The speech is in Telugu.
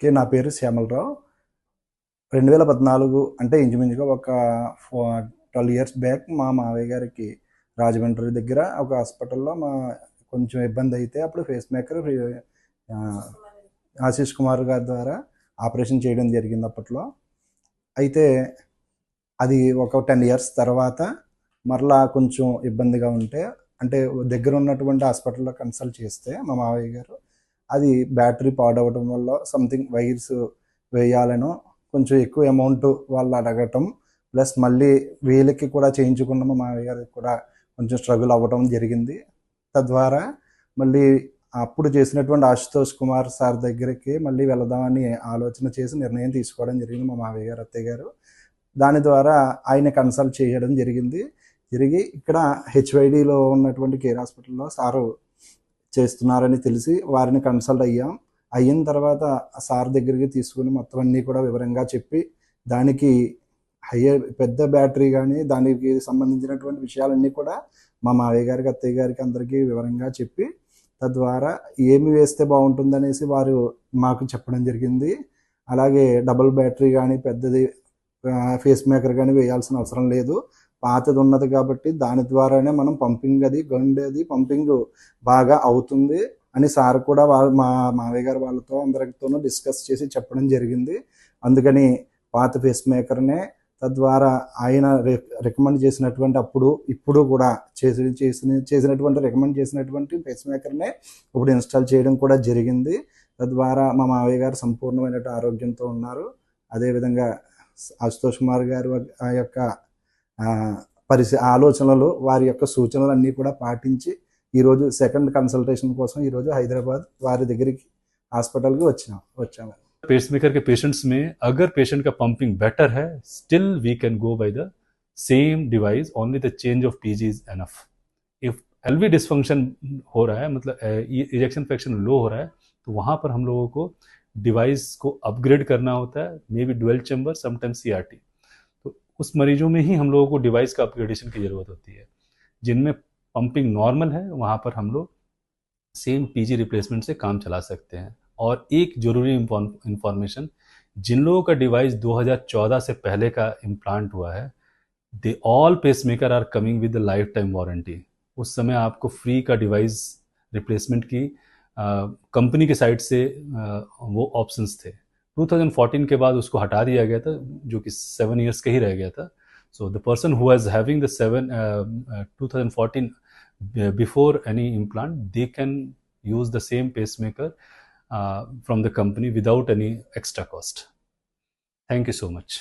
నా పేరు శ్యామలరావు. 2014 అంటే ఇంచుమించుగా ఒక 12 ఇయర్స్ బ్యాక్ మా మావయ్య గారికి రాజమండ్రి దగ్గర ఒక హాస్పిటల్లో కొంచెం ఇబ్బంది అయితే అప్పుడు ఫేస్ మేకర్ ఆశీష్ కుమార్ గారి ద్వారా ఆపరేషన్ చేయడం జరిగింది అప్పట్లో. అయితే అది ఒక 10 ఇయర్స్ తర్వాత మరలా కొంచెం ఇబ్బందిగా ఉంటే అంటే దగ్గర ఉన్నటువంటి హాస్పిటల్లో కన్సల్ట్ చేస్తే మా మావయ్య గారు అది బ్యాటరీ పాడవడం వల్ల సంథింగ్ వైర్స్ వేయాలనో కొంచెం ఎక్కువ అమౌంట్ వాళ్ళు అడగటం, ప్లస్ మళ్ళీ వీళ్ళకి కూడా చేయించుకున్న మా మావయ్య గారికి కూడా కొంచెం స్ట్రగుల్ అవ్వటం జరిగింది. తద్వారా మళ్ళీ అప్పుడు చేసినటువంటి ఆశుతోష్ కుమార్ సార్ దగ్గరికి మళ్ళీ వెళదామని ఆలోచన చేసి నిర్ణయం తీసుకోవడం జరిగింది మా మావయ్య గారు, అత్తయ్య గారు. దాని ద్వారా ఆయన కన్సల్ట్ చేయడం జరిగింది. ఇక్కడ హెచ్వైడిలో ఉన్నటువంటి కేర్ హాస్పిటల్లో సారు చేస్తున్నారని తెలిసి వారిని కన్సల్ట్ అయ్యాం. అయిన తర్వాత సార్ దగ్గరికి తీసుకుని మొత్తం అన్నీ కూడా వివరంగా చెప్పి దానికి పెద్ద బ్యాటరీ కానీ దానికి సంబంధించినటువంటి విషయాలన్నీ కూడా మా మావయ్య గారికి, అత్తయ్య గారికి అందరికీ వివరంగా చెప్పి తద్వారా ఏమి వేస్తే బాగుంటుందనేసి వారు మాకు చెప్పడం జరిగింది. అలాగే డబుల్ బ్యాటరీ కానీ పెద్దది ఫేస్ మేకర్ కానీ వేయాల్సిన అవసరం లేదు, పాతది ఉన్నది కాబట్టి దాని ద్వారానే మనం పంపింగ్ బాగా అవుతుంది అని సార్ కూడా మా మావయ్య గారు వాళ్ళతో అందరితోనూ డిస్కస్ చేసి చెప్పడం జరిగింది. అందుకని పాత ఫేస్ మేకర్నే తద్వారా ఆయన రికమెండ్ చేసినటువంటి ఇప్పుడు కూడా చేసినటువంటి రికమెండ్ చేసినటువంటి ఫేస్ మేకర్నే ఇప్పుడు ఇన్స్టాల్ చేయడం కూడా జరిగింది. తద్వారా మా మావయ్య గారు సంపూర్ణమైన ఆరోగ్యంతో ఉన్నారు. అదేవిధంగా ఆశుతోష్ కుమార్ గారు ఆ యొక్క ఆలోచనలు, వారి యొక్క సూచనలు అన్నీ కూడా పాటించి ఈరోజు సెకండ్ కన్సల్టేషన్ కోసం ఈరోజు హైదరాబాద్ వారి దగ్గరికి హాస్పిటల్కి వచ్చాము. पेसमेकर के पेशेंट्स में अगर पेशेंट का पंपिंग बेटर है, still we can go by the same device, only the change of PG is enough. If LV dysfunction हो रहा है, मतलब इजेक्शन फ्रैक्शन लो हो रहा है, तो वहाँ पर हम लोगों को डिवाइस को अपग्रेड करना होता है, may be dual chamber, sometimes CRT. तो उस मरीजों में ही हम लोगों को डिवाइस का अपग्रेडेशन की ज़रूरत होती है. जिनमें पंपिंग नॉर्मल है वहाँ पर हम लोग सेम पीजी रिप्लेसमेंट से काम चला सकते हैं. और एक जरूरी इंफॉर्मेशन, जिन लोगों का डिवाइस 2014 से पहले का इम्प्लांट हुआ है, they all pacemaker are coming with life time warranty. उस समय आपको फ्री का डिवाइस रिप्लेसमेंट की कंपनी के साइड से वो ऑप्शंस थे. 2014 के बाद उसको हटा दिया गया था, जो कि 7 इयर्स का ही रह गया था. So the person who is having the 2014 before any implant, they can use the same pacemaker from the company without any extra cost. Thank you so much.